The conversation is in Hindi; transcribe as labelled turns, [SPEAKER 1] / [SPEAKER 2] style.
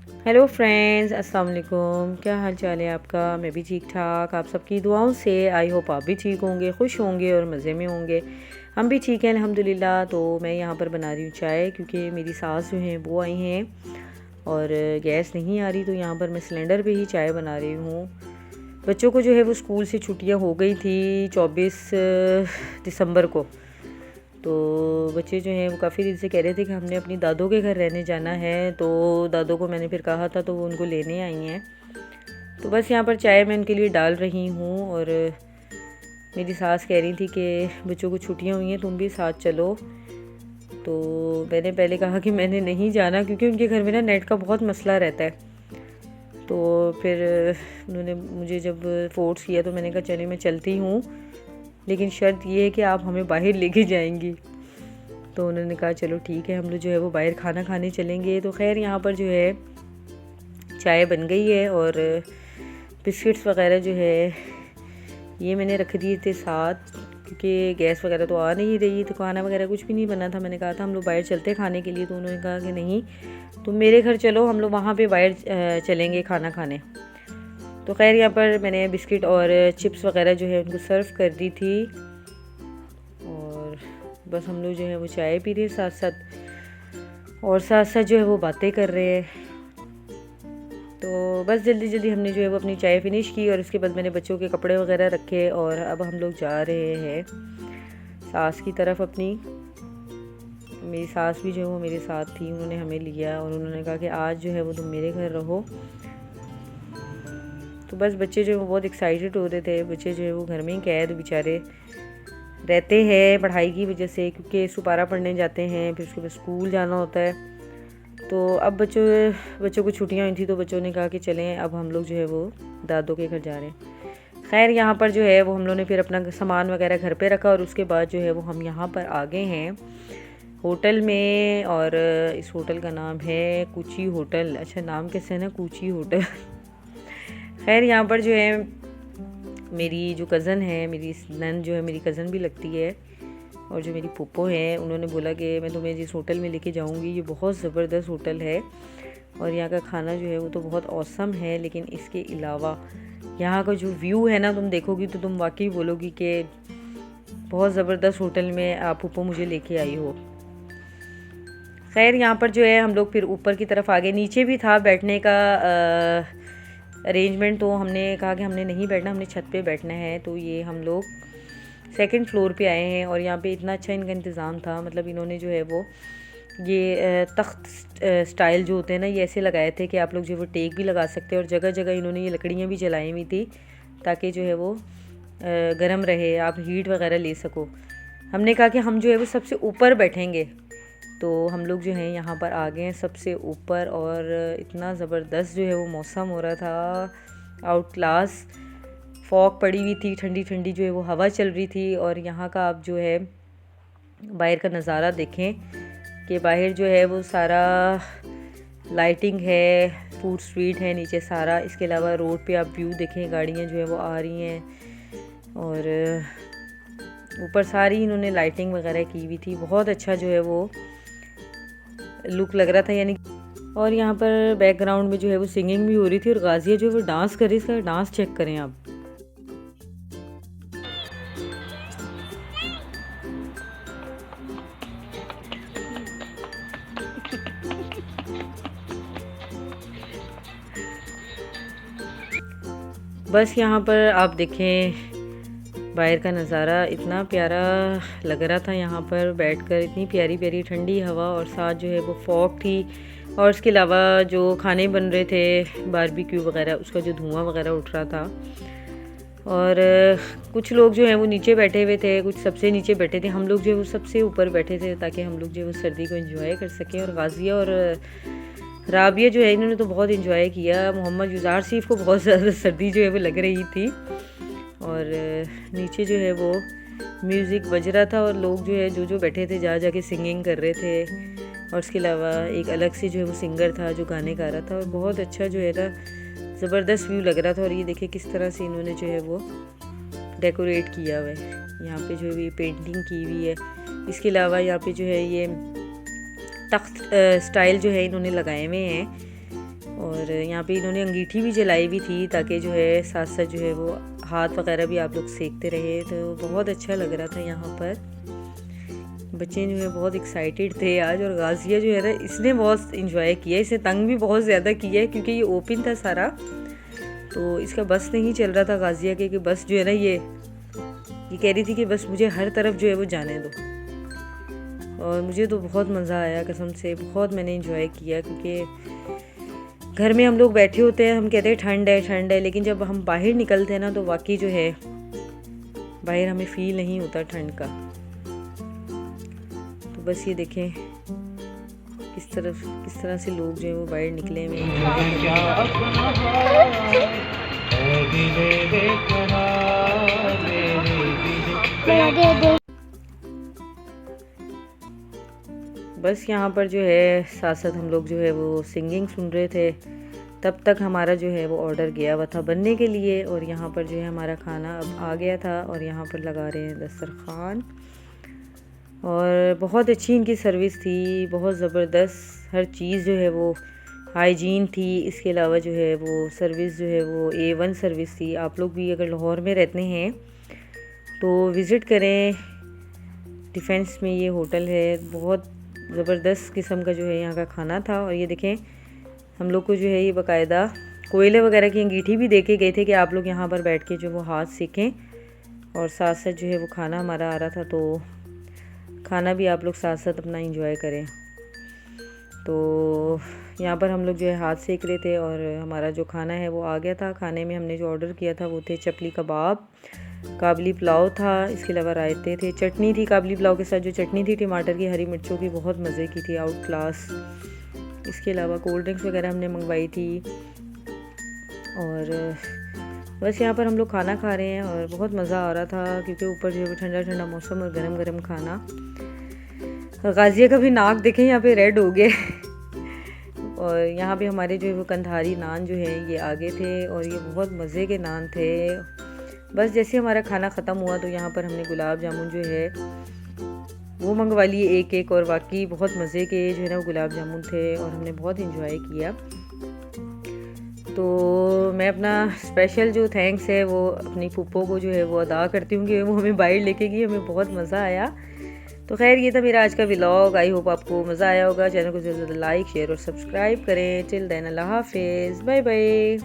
[SPEAKER 1] हेलो फ्रेंड्स, अस्सलाम वालेकुम। क्या हाल चाल है आपका? मैं भी ठीक ठाक, आप सबकी दुआओं से। आई होप आप भी ठीक होंगे, खुश होंगे और मज़े में होंगे। हम भी ठीक हैं अल्हम्दुलिल्लाह। तो मैं यहाँ पर बना रही हूँ चाय, क्योंकि मेरी सास जो हैं वो आई हैं और गैस नहीं आ रही, तो यहाँ पर मैं सिलेंडर पे ही चाय बना रही हूँ। बच्चों को जो है वो स्कूल से छुट्टियाँ हो गई थी 24 दिसंबर को। तो बच्चे जो हैं वो काफ़ी दिन से कह रहे थे कि हमने अपनी दादों के घर रहने जाना है, तो दादों को मैंने फिर कहा था, तो वो उनको लेने आई हैं। तो बस यहाँ पर चाय मैं उनके लिए डाल रही हूँ। और मेरी सास कह रही थी कि बच्चों को छुट्टियाँ हुई हैं, तुम भी साथ चलो। तो मैंने पहले कहा कि मैंने नहीं जाना, क्योंकि उनके घर में ना नेट का बहुत मसला रहता है। तो फिर उन्होंने मुझे जब फोर्स किया, तो मैंने कहा चलिए मैं चलती हूँ, लेकिन शर्त ये है कि आप हमें बाहर लेके जाएंगी। तो उन्होंने कहा चलो ठीक है, हम लोग जो है वो बाहर खाना खाने चलेंगे। तो खैर यहाँ पर जो है चाय बन गई है और बिस्किट्स वगैरह जो है ये मैंने रख दिए थे साथ, क्योंकि गैस वगैरह तो आ नहीं रही, तो खाना वगैरह कुछ भी नहीं बना था। मैंने कहा था हम लोग बाहर चलते खाने के लिए, तो उन्होंने कहा कि नहीं, तुम मेरे घर चलो, हम लोग वहाँ पे बाहर चलेंगे खाना खाने। तो खैर यहाँ पर मैंने बिस्किट और चिप्स वगैरह जो है उनको सर्व कर दी थी। और बस हम लोग जो है वो चाय पी रहे साथ साथ, और साथ साथ जो है वो बातें कर रहे हैं। तो बस जल्दी जल्दी हमने जो है वो अपनी चाय फिनिश की, और उसके बाद मैंने बच्चों के कपड़े वगैरह रखे, और अब हम लोग जा रहे हैं सास की तरफ अपनी। मेरी सास भी जो है वो मेरे साथ थी, उन्होंने हमें लिया और उन्होंने कहा कि आज जो है वो तुम मेरे घर रहो। तो बस बच्चे जो है वो बहुत एक्साइटेड हो रहे थे। बच्चे जो है वो घर में ही कैद बेचारे रहते हैं पढ़ाई की वजह से, क्योंकि सुपारा पढ़ने जाते हैं, फिर उसके बाद स्कूल जाना होता है। तो अब बच्चों को छुट्टियां हुई थी, तो बच्चों ने कहा कि चलें अब हम लोग जो है वो दादों के घर जा रहे हैं। खैर यहाँ पर जो है वो हम लोग ने फिर अपना सामान वगैरह घर पे रखा, और उसके बाद जो है वो हम यहाँ पर आ गए हैं होटल में। और इस होटल का नाम है कूची होटल। अच्छा, नाम कैसे है ना, कूची होटल। खैर यहाँ पर जो है मेरी जो कज़न है, मेरी नन जो है मेरी कज़न भी लगती है, और जो मेरी पुप्पो है, उन्होंने बोला कि मैं तुम्हें जिस होटल में लेके जाऊंगी, ये बहुत ज़बरदस्त होटल है और यहाँ का खाना जो है वो तो बहुत औसम है। लेकिन इसके अलावा यहाँ का जो व्यू है ना, तुम देखोगी तो तुम वाकई बोलोगी कि बहुत ज़बरदस्त होटल में आप पुप्पो मुझे लेके आई हो। खैर यहाँ पर जो है हम लोग फिर ऊपर की तरफ आ गए। नीचे भी था बैठने का अरेंजमेंट, तो हमने कहा कि हमने नहीं बैठना, हमने छत पे बैठना है। तो ये हम लोग सेकंड फ्लोर पे आए हैं, और यहाँ पे इतना अच्छा इनका इंतज़ाम था। मतलब इन्होंने जो है वो ये तख्त स्टाइल जो होते हैं ना, ये ऐसे लगाए थे कि आप लोग जो वो टेक भी लगा सकते हैं, और जगह जगह इन्होंने ये लकड़ियाँ भी जलाई हुई थी, ताकि जो है वो गर्म रहे, आप हीट वगैरह ले सको। हमने कहा कि हम जो है वो सबसे ऊपर बैठेंगे। तो हम लोग जो हैं यहाँ पर आ गए हैं सबसे ऊपर, और इतना ज़बरदस्त जो है वो मौसम हो रहा था, आउट क्लास। फॉग पड़ी हुई थी, ठंडी ठंडी जो है वो हवा चल रही थी। और यहाँ का आप जो है बाहर का नज़ारा देखें कि बाहर जो है वो सारा लाइटिंग है, फूड स्ट्रीट है नीचे सारा। इसके अलावा रोड पे आप व्यू देखें, गाड़ियाँ जो है वो आ रही हैं, और ऊपर सारी इन्होंने लाइटिंग वगैरह की हुई थी। बहुत अच्छा जो है वो लुक लग रहा था यानी। और यहाँ पर बैकग्राउंड में जो है वो सिंगिंग भी हो रही थी, और गाजिया जो है वो डांस कर रही। इसका डांस चेक करें आप। बस यहाँ पर आप देखें बाहर का नज़ारा, इतना प्यारा लग रहा था यहाँ पर बैठकर। इतनी प्यारी प्यारी ठंडी हवा, और साथ जो है वो फॉग थी। और इसके अलावा जो खाने बन रहे थे बारबेक्यू वगैरह, उसका जो धुआं वगैरह उठ रहा था। और कुछ लोग जो हैं वो नीचे बैठे हुए थे, कुछ सबसे नीचे बैठे थे। हम लोग जो है वो सबसे ऊपर बैठे थे, ताकि हम लोग जो है वो सर्दी को एंजॉय कर सकें। और गाजिया और राबिया जो है इन्होंने तो बहुत एंजॉय किया। मोहम्मद युजार सीफ को बहुत ज़्यादा सर्दी जो है वो लग रही थी, और नीचे जो है वो म्यूज़िक बज रहा था, और लोग जो है जो बैठे थे जा के सिंगिंग कर रहे थे। और उसके अलावा एक अलग से जो है वो सिंगर था जो गाने गा रहा था, और बहुत अच्छा जो है ना ज़बरदस्त व्यू लग रहा था। और ये देखिए किस तरह से इन्होंने जो है वो डेकोरेट किया हुआ है। यहाँ पे जो है ये पेंटिंग की हुई है। इसके अलावा यहाँ पे जो है ये तख्त स्टाइल जो है इन्होंने लगाए हुए हैं। और यहाँ पे इन्होंने अंगीठी भी जलाई भी थी ताकि जो है साथ साथ जो है वो हाथ वगैरह भी आप लोग सेकते रहे। तो बहुत अच्छा लग रहा था यहाँ पर। बच्चे जो है बहुत एक्साइटेड थे आज। और गाजिया जो है ना इसने बहुत इंजॉय किया, इसे तंग भी बहुत ज़्यादा किया है क्योंकि ये ओपन था सारा, तो इसका बस नहीं चल रहा था गाजिया के कि बस जो है ना ये कह रही थी कि बस मुझे हर तरफ जो है वो जाने दो। और मुझे तो बहुत मज़ा आया कसम से, बहुत मैंने इंजॉय किया क्योंकि घर में हम लोग बैठे होते हैं, हम कहते हैं ठंड है, लेकिन जब हम बाहर निकलते हैं ना तो वाकई जो है बाहर हमें फील नहीं होता ठंड का। तो बस ये देखें किस तरह से लोग जो है वो बाहर निकले हुए हैं। बस यहाँ पर जो है साथ साथ हम लोग जो है वो सिंगिंग सुन रहे थे। तब तक हमारा जो है वो ऑर्डर गया हुआ था बनने के लिए, और यहाँ पर जो है हमारा खाना अब आ गया था और यहाँ पर लगा रहे हैं दस्तरखान। और बहुत अच्छी इनकी सर्विस थी, बहुत ज़बरदस्त, हर चीज़ जो है वो हाइजीन थी। इसके अलावा जो है वो सर्विस जो है वो A1 सर्विस थी। आप लोग भी अगर लाहौर में रहते हैं तो विज़िट करें, डिफेंस में ये होटल है। बहुत ज़बरदस्त किस्म का जो है यहाँ का खाना था। और ये देखें हम लोग को जो है ये बाकायदा कोयले वगैरह की अंगीठी भी दे के गए थे कि आप लोग यहाँ पर बैठ के जो वो हाथ सीखें, और साथ साथ जो है वो खाना हमारा आ रहा था, तो खाना भी आप लोग साथ साथ अपना इंजॉय करें। तो यहाँ पर हम लोग जो है हाथ सेक रहे थे और हमारा जो खाना है वो आ गया था। खाने में हमने जो ऑर्डर किया था वो थे चपली कबाब, काबली पुलाव था, इसके अलावा रायते थे, चटनी थी काबली पुलाव के साथ जो चटनी थी टमाटर की हरी मिर्चों की, बहुत मज़े की थी, आउट क्लास। इसके अलावा कोल्ड ड्रिंक्स वगैरह हमने मंगवाई थी। और बस यहाँ पर हम लोग खाना खा रहे हैं और बहुत मज़ा आ रहा था क्योंकि ऊपर जो है ठंडा ठंडा मौसम और गरम गरम खाना। और गाजिया का भी नाक देखें यहाँ पे रेड हो गए। और यहाँ पे हमारे जो है वो कंधारी नान जो है ये आगे थे और ये बहुत मज़े के नान थे। बस जैसे हमारा खाना ख़त्म हुआ तो यहाँ पर हमने गुलाब जामुन जो है वो मंगवा लिए एक एक, और बाकी बहुत मज़े के जो है ना वो गुलाब जामुन थे और हमने बहुत इंजॉय किया। तो मैं अपना स्पेशल जो थैंक्स है वो अपनी फूफो को जो है वो अदा करती हूँ कि वो हमें बाहर लेके गई, हमें बहुत मज़ा आया। तो खैर ये था मेरा आज का व्लॉग। आई होप आपको मज़ा आया होगा। चैनल को ज़्यादा से ज़्यादा लाइक शेयर और सब्सक्राइब करें। टिल देन अल्लाह हाफिज़, बाय बाय।